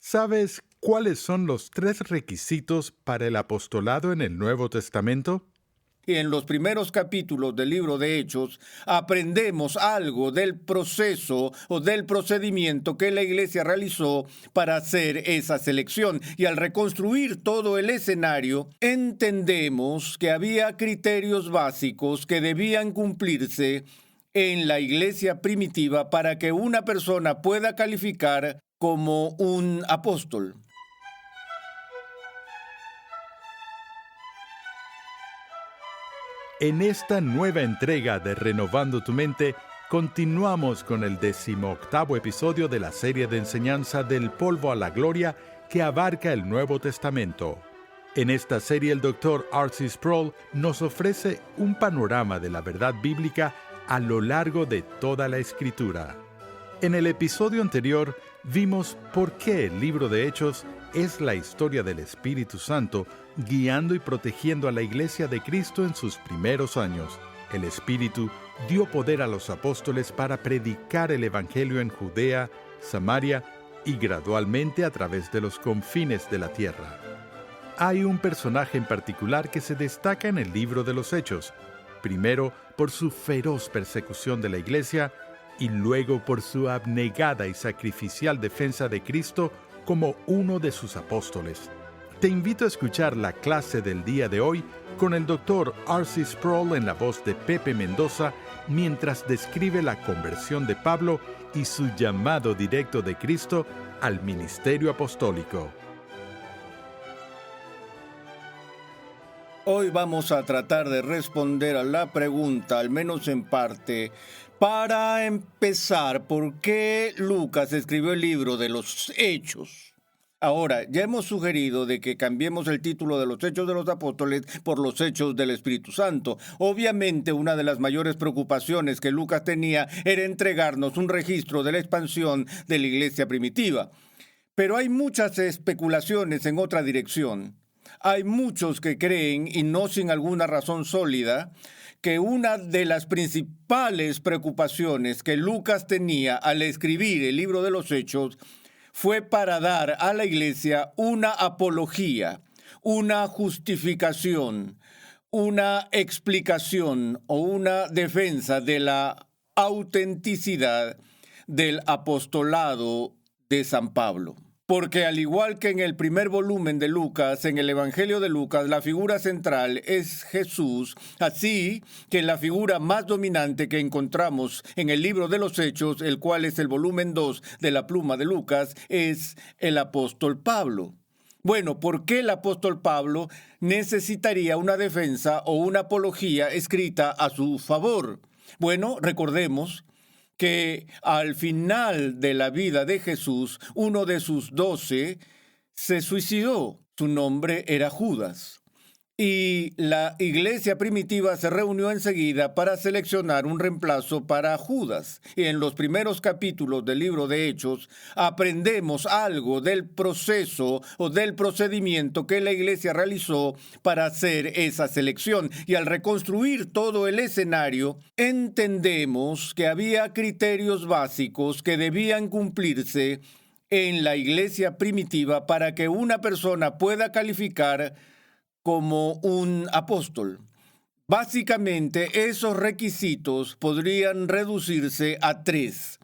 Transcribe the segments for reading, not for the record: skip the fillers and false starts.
¿Sabes cuáles son los 3 requisitos para el apostolado en el Nuevo Testamento? Y en los primeros capítulos del libro de Hechos aprendemos algo del proceso o del procedimiento que la iglesia realizó para hacer esa selección. Y al reconstruir todo el escenario, entendemos que había criterios básicos que debían cumplirse en la iglesia primitiva para que una persona pueda calificar como un apóstol. En esta nueva entrega de Renovando tu Mente, continuamos con el 18º episodio de la serie de enseñanza Del polvo a la gloria que abarca el Nuevo Testamento. En esta serie el Dr. R.C. Sproul nos ofrece un panorama de la verdad bíblica a lo largo de toda la Escritura. En el episodio anterior vimos por qué el libro de Hechos es la historia del Espíritu Santo guiando y protegiendo a la Iglesia de Cristo en sus primeros años. El Espíritu dio poder a los apóstoles para predicar el Evangelio en Judea, Samaria y gradualmente a través de los confines de la tierra. Hay un personaje en particular que se destaca en el libro de los Hechos, primero por su feroz persecución de la Iglesia y luego por su abnegada y sacrificial defensa de Cristo como uno de sus apóstoles. Te invito a escuchar la clase del día de hoy con el Dr. R.C. Sproul en la voz de Pepe Mendoza mientras describe la conversión de Pablo y su llamado directo de Cristo al ministerio apostólico. Hoy vamos a tratar de responder a la pregunta, al menos en parte. Para empezar, ¿por qué Lucas escribió el libro de los Hechos? Ahora, ya hemos sugerido de que cambiemos el título de los Hechos de los Apóstoles por los Hechos del Espíritu Santo. Obviamente, una de las mayores preocupaciones que Lucas tenía era entregarnos un registro de la expansión de la iglesia primitiva. Pero hay muchas especulaciones en otra dirección. Hay muchos que creen, y no sin alguna razón sólida, que una de las principales preocupaciones que Lucas tenía al escribir el libro de los Hechos fue para dar a la iglesia una apología, una justificación, una explicación o una defensa de la autenticidad del apostolado de San Pablo. Porque al igual que en el primer volumen de Lucas, en el Evangelio de Lucas, la figura central es Jesús, así que la figura más dominante que encontramos en el libro de los Hechos, el cual es el volumen 2 de la pluma de Lucas, es el apóstol Pablo. Bueno, ¿por qué el apóstol Pablo necesitaría una defensa o una apología escrita a su favor? Bueno, recordemos que al final de la vida de Jesús, uno de sus 12 se suicidó. Su nombre era Judas. Y la iglesia primitiva se reunió enseguida para seleccionar un reemplazo para Judas. Y en los primeros capítulos del libro de Hechos aprendemos algo del proceso o del procedimiento que la iglesia realizó para hacer esa selección. Y al reconstruir todo el escenario, entendemos que había criterios básicos que debían cumplirse en la iglesia primitiva para que una persona pueda calificar como un apóstol. Básicamente, esos requisitos podrían reducirse a 3.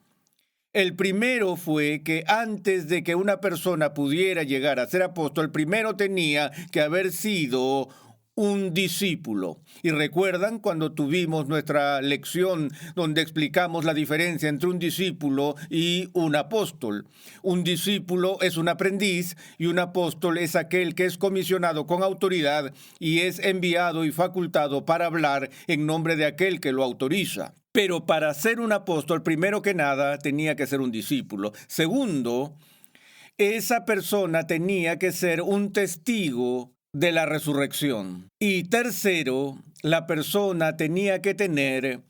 El primero fue que antes de que una persona pudiera llegar a ser apóstol, primero tenía que haber sido un discípulo. Y recuerdan cuando tuvimos nuestra lección donde explicamos la diferencia entre un discípulo y un apóstol. Un discípulo es un aprendiz y un apóstol es aquel que es comisionado con autoridad y es enviado y facultado para hablar en nombre de aquel que lo autoriza. Pero para ser un apóstol, primero que nada, tenía que ser un discípulo. Segundo, esa persona tenía que ser un testigo de la resurrección. Y tercero, la persona tenía que tener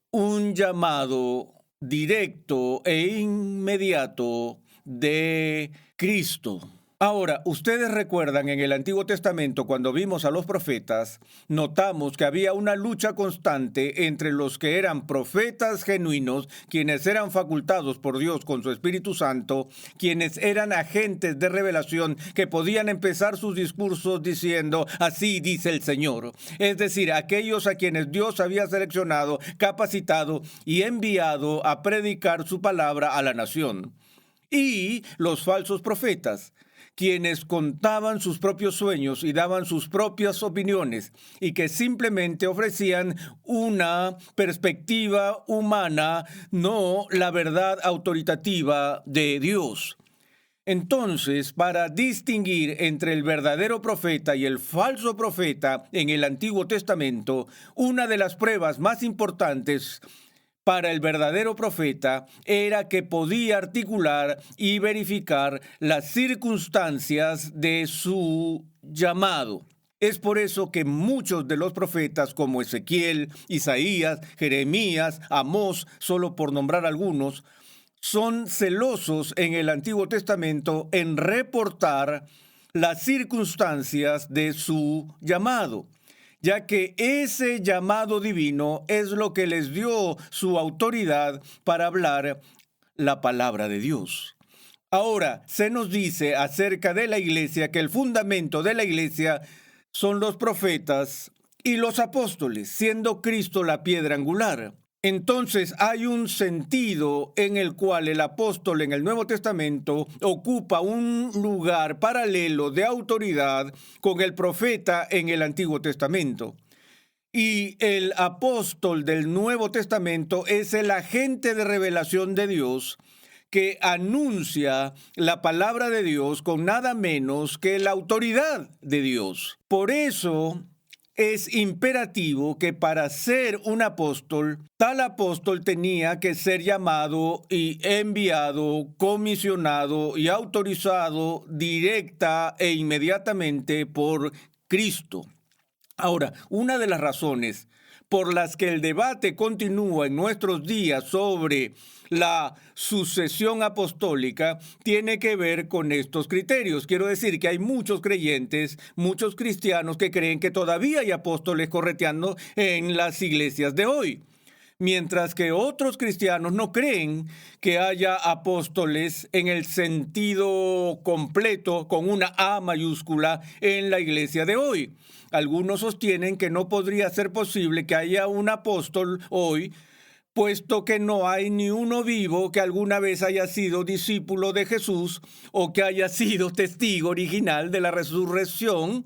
un llamado directo e inmediato de Cristo. Ahora, ustedes recuerdan en el Antiguo Testamento cuando vimos a los profetas, notamos que había una lucha constante entre los que eran profetas genuinos, quienes eran facultados por Dios con su Espíritu Santo, quienes eran agentes de revelación que podían empezar sus discursos diciendo, así dice el Señor. Es decir, aquellos a quienes Dios había seleccionado, capacitado y enviado a predicar su palabra a la nación. Y los falsos profetas, quienes contaban sus propios sueños y daban sus propias opiniones y que simplemente ofrecían una perspectiva humana, no la verdad autoritativa de Dios. Entonces, para distinguir entre el verdadero profeta y el falso profeta en el Antiguo Testamento, una de las pruebas más importantes para el verdadero profeta era que podía articular y verificar las circunstancias de su llamado. Es por eso que muchos de los profetas como Ezequiel, Isaías, Jeremías, Amós, solo por nombrar algunos, son celosos en el Antiguo Testamento en reportar las circunstancias de su llamado, ya que ese llamado divino es lo que les dio su autoridad para hablar la palabra de Dios. Ahora, se nos dice acerca de la iglesia que el fundamento de la iglesia son los profetas y los apóstoles, siendo Cristo la piedra angular. Entonces hay un sentido en el cual el apóstol en el Nuevo Testamento ocupa un lugar paralelo de autoridad con el profeta en el Antiguo Testamento. Y el apóstol del Nuevo Testamento es el agente de revelación de Dios que anuncia la palabra de Dios con nada menos que la autoridad de Dios. Por eso es imperativo que para ser un apóstol, tal apóstol tenía que ser llamado y enviado, comisionado y autorizado directa e inmediatamente por Cristo. Ahora, una de las razones por las que el debate continúa en nuestros días sobre la sucesión apostólica tiene que ver con estos criterios. Quiero decir que hay muchos creyentes, muchos cristianos que creen que todavía hay apóstoles correteando en las iglesias de hoy, mientras que otros cristianos no creen que haya apóstoles en el sentido completo, con una A mayúscula, en la iglesia de hoy. Algunos sostienen que no podría ser posible que haya un apóstol hoy, puesto que no hay ni uno vivo que alguna vez haya sido discípulo de Jesús o que haya sido testigo original de la resurrección,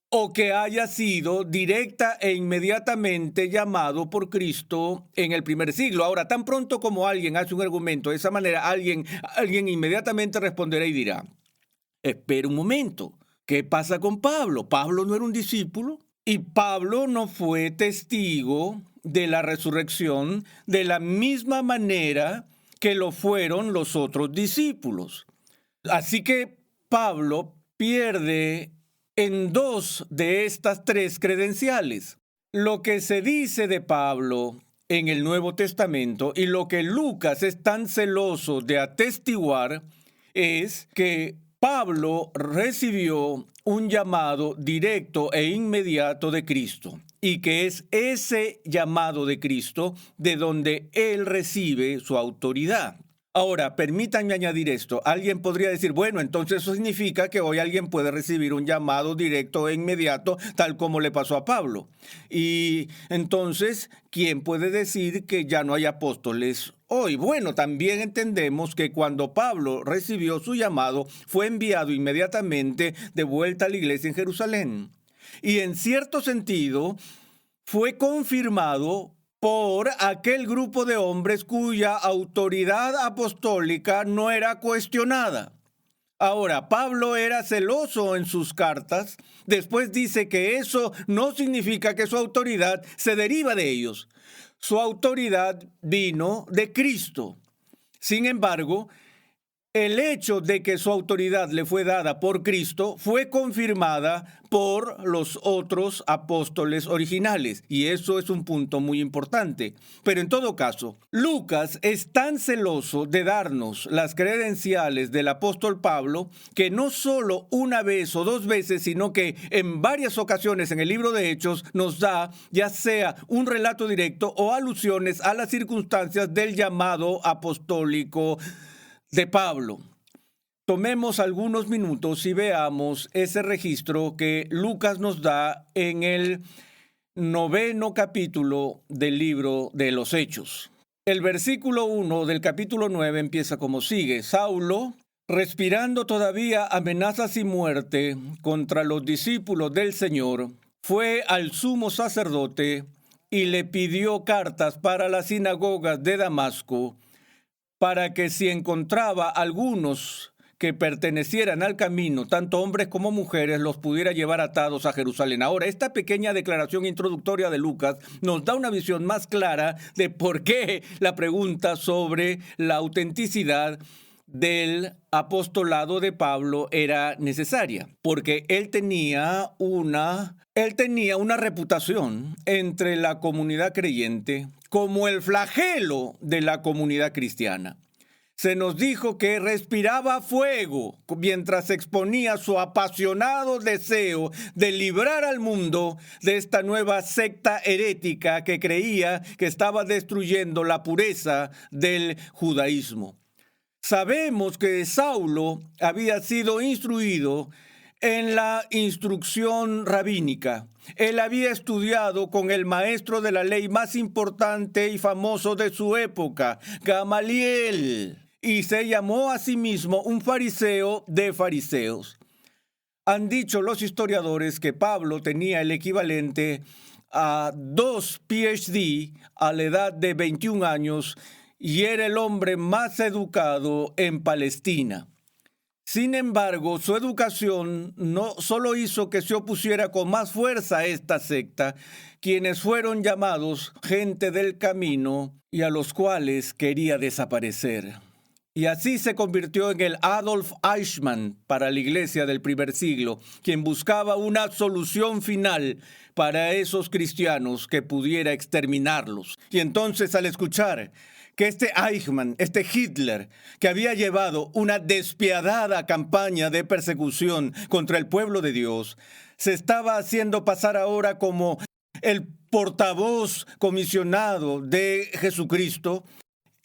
o que haya sido directa e inmediatamente llamado por Cristo en el primer siglo. Ahora, tan pronto como alguien hace un argumento de esa manera, alguien inmediatamente responderá y dirá, espera un momento, ¿qué pasa con Pablo? ¿Pablo no era un discípulo? Y Pablo no fue testigo de la resurrección de la misma manera que lo fueron los otros discípulos. Así que Pablo pierde en dos de estas tres credenciales. Lo que se dice de Pablo en el Nuevo Testamento y lo que Lucas es tan celoso de atestiguar es que Pablo recibió un llamado directo e inmediato de Cristo y que es ese llamado de Cristo de donde él recibe su autoridad. Ahora, permítanme añadir esto. Alguien podría decir, bueno, entonces eso significa que hoy alguien puede recibir un llamado directo e inmediato, tal como le pasó a Pablo. Y entonces, ¿quién puede decir que ya no hay apóstoles hoy? Bueno, también entendemos que cuando Pablo recibió su llamado, fue enviado inmediatamente de vuelta a la iglesia en Jerusalén. Y en cierto sentido, fue confirmado por aquel grupo de hombres cuya autoridad apostólica no era cuestionada. Ahora, Pablo era celoso en sus cartas. Después dice que eso no significa que su autoridad se deriva de ellos. Su autoridad vino de Cristo. Sin embargo, El hecho de que su autoridad le fue dada por Cristo fue confirmada por los otros apóstoles originales, y eso es un punto muy importante. Pero en todo caso, Lucas es tan celoso de darnos las credenciales del apóstol Pablo que no solo una vez o dos veces, sino que en varias ocasiones en el libro de Hechos nos da ya sea un relato directo o alusiones a las circunstancias del llamado apostólico de Pablo. Tomemos algunos minutos y veamos ese registro que Lucas nos da en el 9º capítulo del libro de los Hechos. El versículo 1 del capítulo 9 empieza como sigue: Saulo, respirando todavía amenazas y muerte contra los discípulos del Señor, fue al sumo sacerdote y le pidió cartas para las sinagogas de Damasco, para que si encontraba algunos que pertenecieran al camino, tanto hombres como mujeres, los pudiera llevar atados a Jerusalén. Ahora, esta pequeña declaración introductoria de Lucas nos da una visión más clara de por qué la pregunta sobre la autenticidad del apostolado de Pablo era necesaria, porque él tenía una reputación entre la comunidad creyente como el flagelo de la comunidad cristiana. Se nos dijo que respiraba fuego mientras exponía su apasionado deseo de librar al mundo de esta nueva secta herética que creía que estaba destruyendo la pureza del judaísmo. Sabemos que Saulo había sido instruido en la instrucción rabínica. Él había estudiado con el maestro de la ley más importante y famoso de su época, Gamaliel, y se llamó a sí mismo un fariseo de fariseos. Han dicho los historiadores que Pablo tenía el equivalente a 2 PhD a la edad de 21 años y era el hombre más educado en Palestina. Sin embargo, su educación no solo hizo que se opusiera con más fuerza a esta secta, quienes fueron llamados gente del camino y a los cuales quería desaparecer. Y así se convirtió en el Adolf Eichmann para la iglesia del primer siglo, quien buscaba una solución final para esos cristianos que pudiera exterminarlos. Y entonces, al escuchar que este Eichmann, este Hitler, que había llevado una despiadada campaña de persecución contra el pueblo de Dios, se estaba haciendo pasar ahora como el portavoz comisionado de Jesucristo,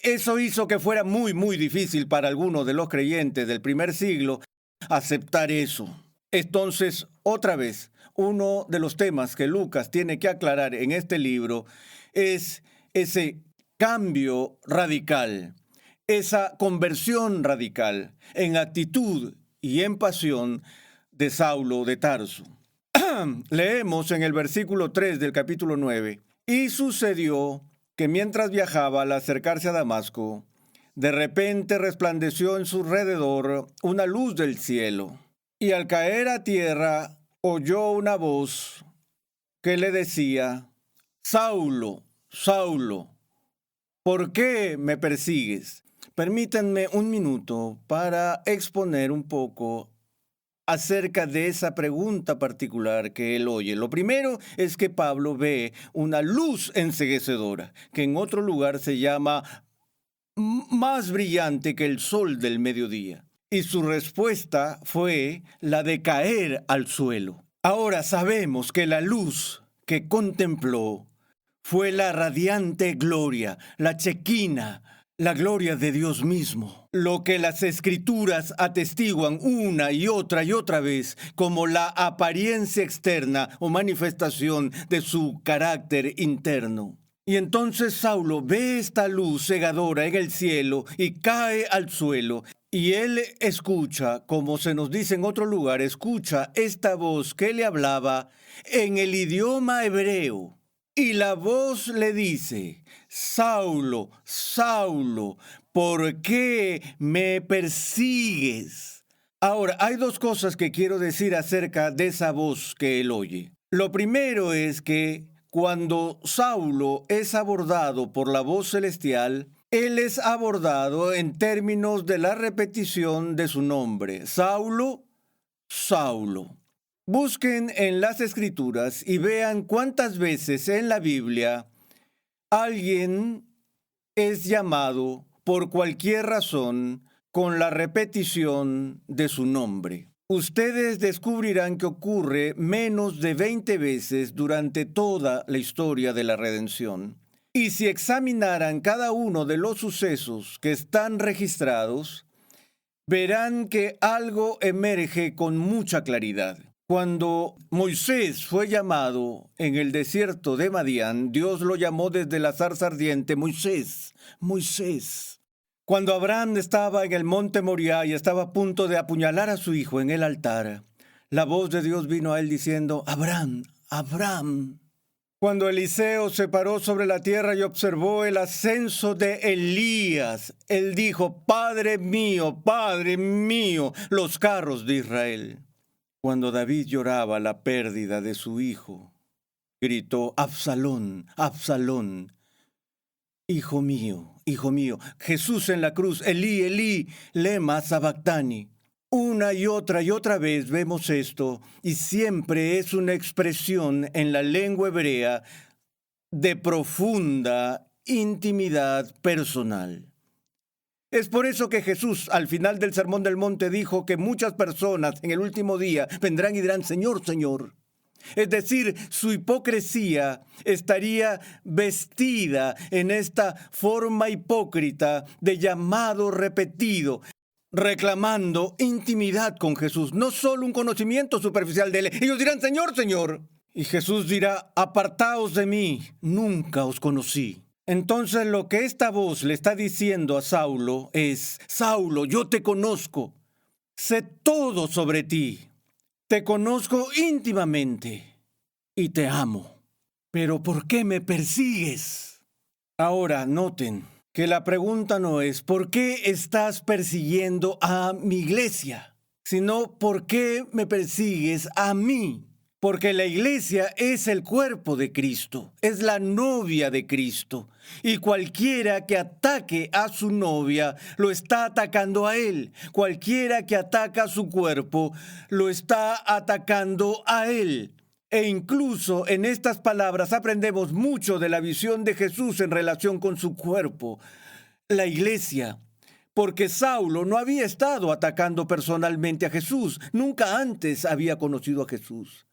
eso hizo que fuera muy, muy difícil para algunos de los creyentes del primer siglo aceptar eso. Entonces, otra vez, uno de los temas que Lucas tiene que aclarar en este libro es ese cambio radical, esa conversión radical en actitud y en pasión de Saulo de Tarso. Leemos en el versículo 3 del capítulo 9. Y sucedió que mientras viajaba al acercarse a Damasco, de repente resplandeció en su alrededor una luz del cielo, y al caer a tierra oyó una voz que le decía: Saulo, Saulo, ¿por qué me persigues? Permítanme un minuto para exponer un poco acerca de esa pregunta particular que él oye. Lo primero es que Pablo ve una luz enceguecedora, que en otro lugar se llama más brillante que el sol del mediodía. Y su respuesta fue la de caer al suelo. Ahora sabemos que la luz que contempló fue la radiante gloria, la chequina, la gloria de Dios mismo, lo que las Escrituras atestiguan una y otra vez como la apariencia externa o manifestación de su carácter interno. Y entonces Saulo ve esta luz cegadora en el cielo y cae al suelo. Y él escucha, como se nos dice en otro lugar, escucha esta voz que le hablaba en el idioma hebreo. Y la voz le dice: Saulo, Saulo, ¿por qué me persigues? Ahora, hay dos cosas que quiero decir acerca de esa voz que él oye. Lo primero es que cuando Saulo es abordado por la voz celestial, Él es abordado en términos de la repetición de su nombre: Saulo, Saulo. Busquen en las Escrituras y vean cuántas veces en la Biblia alguien es llamado por cualquier razón con la repetición de su nombre. Ustedes descubrirán que ocurre menos de 20 veces durante toda la historia de la redención. Y si examinaran cada uno de los sucesos que están registrados, verán que algo emerge con mucha claridad. Cuando Moisés fue llamado en el desierto de Madián, Dios lo llamó desde la zarza ardiente: Moisés, Moisés. Cuando Abraham estaba en el monte Moriah y estaba a punto de apuñalar a su hijo en el altar, la voz de Dios vino a él diciendo: Abraham, Abraham. Cuando Eliseo se paró sobre la tierra y observó el ascenso de Elías, él dijo: Padre mío, los carros de Israel. Cuando David lloraba la pérdida de su hijo, gritó: Absalón, Absalón. Hijo mío, hijo mío. Jesús en la cruz: Elí, Elí, lema sabactani. Una y otra vez vemos esto, y siempre es una expresión en la lengua hebrea de profunda intimidad personal. Es por eso que Jesús, al final del Sermón del Monte, dijo que muchas personas en el último día vendrán y dirán: Señor, Señor. Es decir, su hipocresía estaría vestida en esta forma hipócrita de llamado repetido, reclamando intimidad con Jesús, no solo un conocimiento superficial de él. Ellos dirán: Señor, Señor. Y Jesús dirá: apartaos de mí, nunca os conocí. Entonces lo que esta voz le está diciendo a Saulo es: Saulo, yo te conozco, sé todo sobre ti, te conozco íntimamente y te amo. Pero ¿por qué me persigues? Ahora noten que la pregunta no es ¿por qué estás persiguiendo a mi iglesia?, sino ¿por qué me persigues a mí? Porque la iglesia es el cuerpo de Cristo, es la novia de Cristo, y cualquiera que ataque a su novia lo está atacando a él. Cualquiera que ataca a su cuerpo lo está atacando a él. E incluso en estas palabras aprendemos mucho de la visión de Jesús en relación con su cuerpo, la iglesia. Porque Saulo no había estado atacando personalmente a Jesús, nunca antes había conocido a Jesús,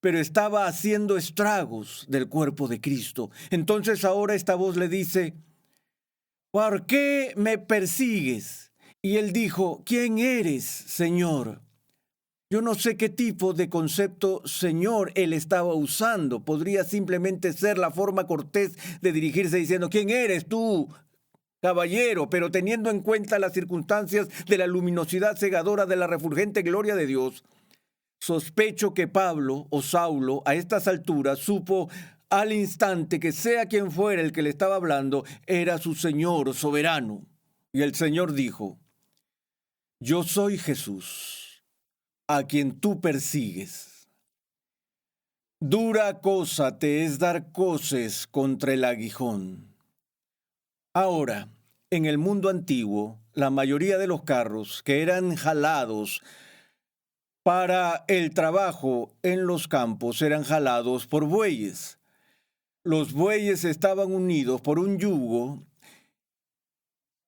pero estaba haciendo estragos del cuerpo de Cristo. Entonces ahora esta voz le dice: ¿por qué me persigues? Y él dijo: ¿quién eres, Señor? Yo no sé qué tipo de concepto Señor él estaba usando. Podría simplemente ser la forma cortés de dirigirse diciendo: ¿quién eres tú, caballero? Pero teniendo en cuenta las circunstancias de la luminosidad cegadora de la refulgente gloria de Dios, sospecho que Pablo o Saulo a estas alturas supo al instante que sea quien fuera el que le estaba hablando, era su Señor soberano. Y el Señor dijo: yo soy Jesús, a quien tú persigues. Dura cosa te es dar coces contra el aguijón. Ahora, en el mundo antiguo, la mayoría de los carros que eran jalados para el trabajo en los campos eran jalados por bueyes. Los bueyes estaban unidos por un yugo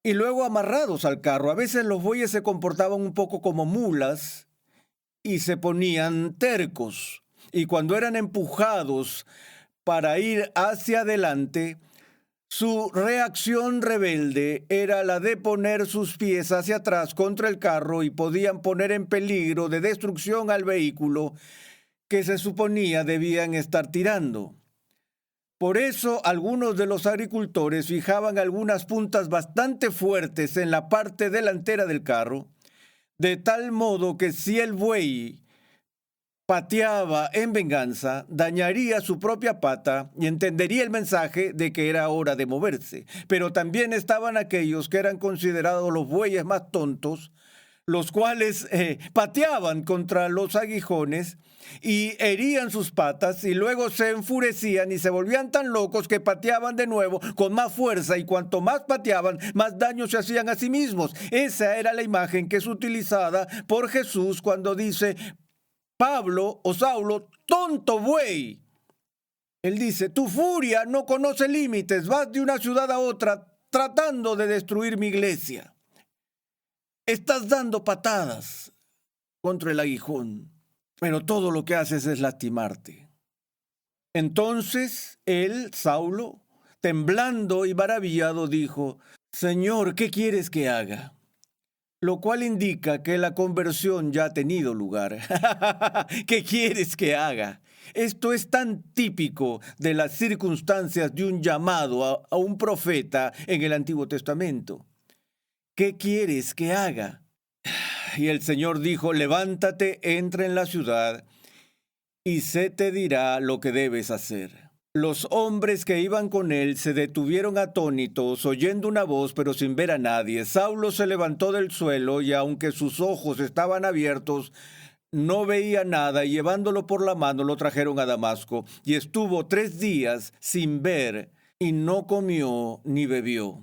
y luego amarrados al carro. A veces los bueyes se comportaban un poco como mulas y se ponían tercos. Y cuando eran empujados para ir hacia adelante, su reacción rebelde era la de poner sus pies hacia atrás contra el carro y podían poner en peligro de destrucción al vehículo que se suponía debían estar tirando. Por eso algunos de los agricultores fijaban algunas puntas bastante fuertes en la parte delantera del carro, de tal modo que si el buey pateaba en venganza, dañaría su propia pata y entendería el mensaje de que era hora de moverse. Pero también estaban aquellos que eran considerados los bueyes más tontos, los cuales pateaban contra los aguijones y herían sus patas y luego se enfurecían y se volvían tan locos que pateaban de nuevo con más fuerza y cuanto más pateaban, más daño se hacían a sí mismos. Esa era la imagen que es utilizada por Jesús cuando dice, Pablo o Saulo, tonto buey. Él dice, tu furia no conoce límites, vas de una ciudad a otra tratando de destruir mi iglesia. Estás dando patadas contra el aguijón, pero todo lo que haces es lastimarte. Entonces él, Saulo, temblando y maravillado, dijo, Señor, ¿qué quieres que haga? Lo cual indica que la conversión ya ha tenido lugar. ¿Qué quieres que haga? Esto es tan típico de las circunstancias de un llamado a un profeta en el Antiguo Testamento. ¿Qué quieres que haga? Y el Señor dijo, levántate, entra en la ciudad y se te dirá lo que debes hacer. Los hombres que iban con él se detuvieron atónitos, oyendo una voz, pero sin ver a nadie. Saulo se levantó del suelo y aunque sus ojos estaban abiertos, no veía nada y llevándolo por la mano lo trajeron a Damasco. Y estuvo 3 días sin ver y no comió ni bebió.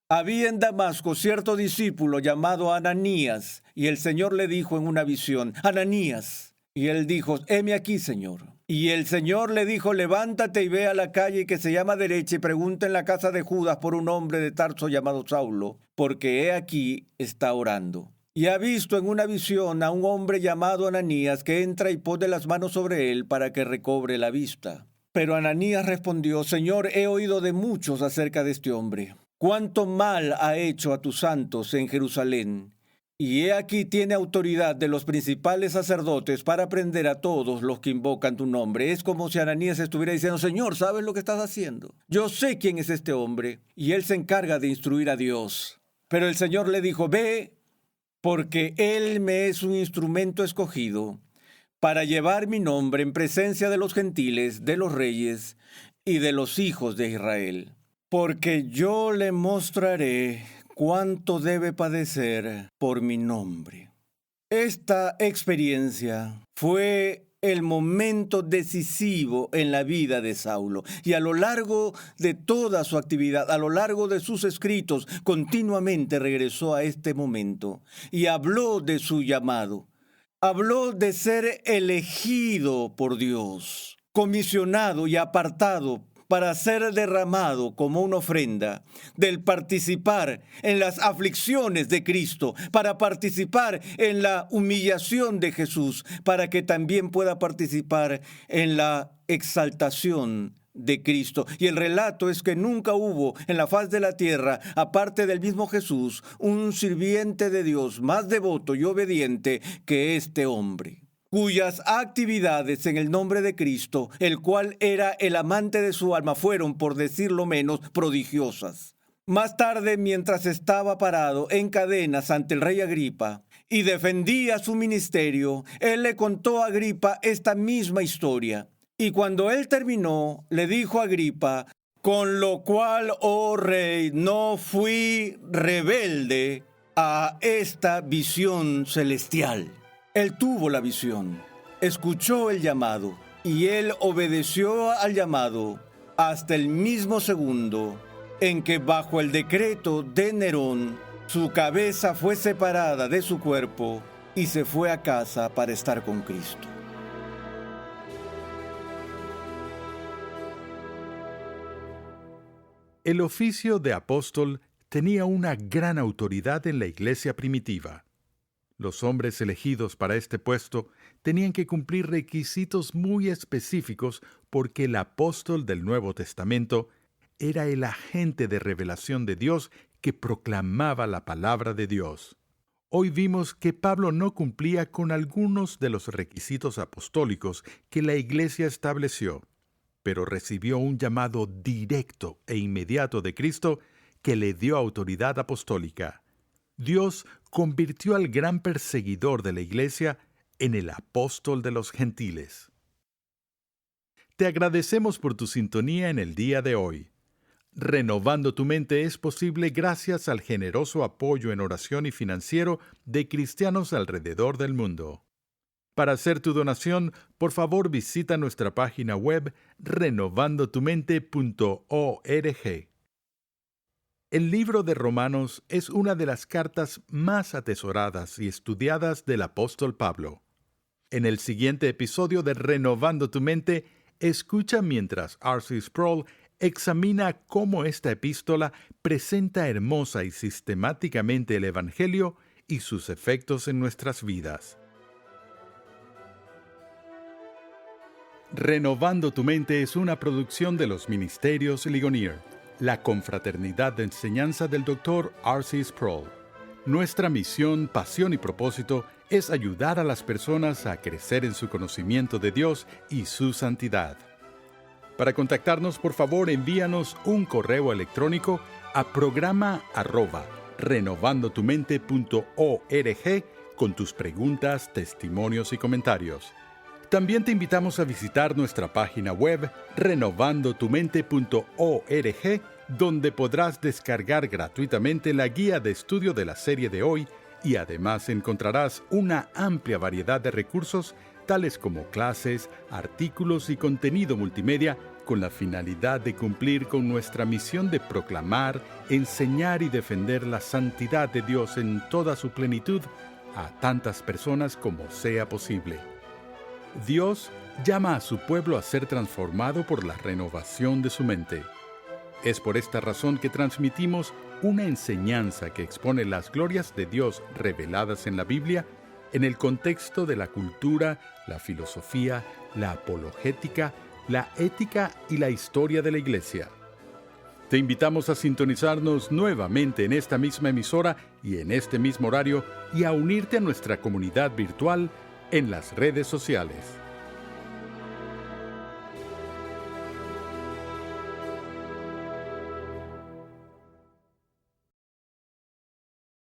Había en Damasco cierto discípulo llamado Ananías, y el Señor le dijo en una visión, Ananías. Y él dijo, heme aquí, Señor. Y el Señor le dijo, levántate y ve a la calle que se llama derecha y pregunta en la casa de Judas por un hombre de Tarso llamado Saulo, porque he aquí está orando. Y ha visto en una visión a un hombre llamado Ananías que entra y pone las manos sobre él para que recobre la vista. Pero Ananías respondió, Señor, he oído de muchos acerca de este hombre. Cuánto mal ha hecho a tus santos en Jerusalén. Y he aquí tiene autoridad de los principales sacerdotes para prender a todos los que invocan tu nombre. Es como si Ananías estuviera diciendo, Señor, ¿sabes lo que estás haciendo? Yo sé quién es este hombre. Y él se encarga de instruir a Dios. Pero el Señor le dijo, ve, porque él me es un instrumento escogido para llevar mi nombre en presencia de los gentiles, de los reyes y de los hijos de Israel. Porque yo le mostraré cuánto debe padecer por mi nombre. Esta experiencia fue el momento decisivo en la vida de Saulo. Y a lo largo de toda su actividad, a lo largo de sus escritos, continuamente regresó a este momento y habló de su llamado. Habló de ser elegido por Dios, comisionado y apartado para ser derramado como una ofrenda, del participar en las aflicciones de Cristo, para participar en la humillación de Jesús, para que también pueda participar en la exaltación de Cristo. Y el relato es que nunca hubo en la faz de la tierra, aparte del mismo Jesús, un sirviente de Dios más devoto y obediente que este hombre, cuyas actividades en el nombre de Cristo, el cual era el amante de su alma, fueron, por decirlo menos, prodigiosas. Más tarde, mientras estaba parado en cadenas ante el rey Agripa y defendía su ministerio, él le contó a Agripa esta misma historia. Y cuando él terminó, le dijo a Agripa, con lo cual, oh rey, no fui rebelde a esta visión celestial. Él tuvo la visión, escuchó el llamado y él obedeció al llamado hasta el mismo segundo en que bajo el decreto de Nerón su cabeza fue separada de su cuerpo y se fue a casa para estar con Cristo. El oficio de apóstol tenía una gran autoridad en la iglesia primitiva. Los hombres elegidos para este puesto tenían que cumplir requisitos muy específicos porque el apóstol del Nuevo Testamento era el agente de revelación de Dios que proclamaba la palabra de Dios. Hoy vimos que Pablo no cumplía con algunos de los requisitos apostólicos que la iglesia estableció, pero recibió un llamado directo e inmediato de Cristo que le dio autoridad apostólica. Dios convirtió al gran perseguidor de la iglesia en el apóstol de los gentiles. Te agradecemos por tu sintonía en el día de hoy. Renovando tu mente es posible gracias al generoso apoyo en oración y financiero de cristianos alrededor del mundo. Para hacer tu donación, por favor visita nuestra página web renovandotumente.org. El libro de Romanos es una de las cartas más atesoradas y estudiadas del apóstol Pablo. En el siguiente episodio de Renovando tu Mente, escucha mientras R.C. Sproul examina cómo esta epístola presenta hermosa y sistemáticamente el Evangelio y sus efectos en nuestras vidas. Renovando tu Mente es una producción de los Ministerios Ligonier, la confraternidad de enseñanza del Dr. R.C. Sproul. Nuestra misión, pasión y propósito es ayudar a las personas a crecer en su conocimiento de Dios y su santidad. Para contactarnos, por favor, envíanos un correo electrónico a programa@renovandotumente.org con tus preguntas, testimonios y comentarios. También te invitamos a visitar nuestra página web renovandotumente.org, donde podrás descargar gratuitamente la guía de estudio de la serie de hoy y además encontrarás una amplia variedad de recursos tales como clases, artículos y contenido multimedia con la finalidad de cumplir con nuestra misión de proclamar, enseñar y defender la santidad de Dios en toda su plenitud a tantas personas como sea posible. Dios llama a su pueblo a ser transformado por la renovación de su mente. Es por esta razón que transmitimos una enseñanza que expone las glorias de Dios reveladas en la Biblia en el contexto de la cultura, la filosofía, la apologética, la ética y la historia de la Iglesia. Te invitamos a sintonizarnos nuevamente en esta misma emisora y en este mismo horario y a unirte a nuestra comunidad virtual en las redes sociales.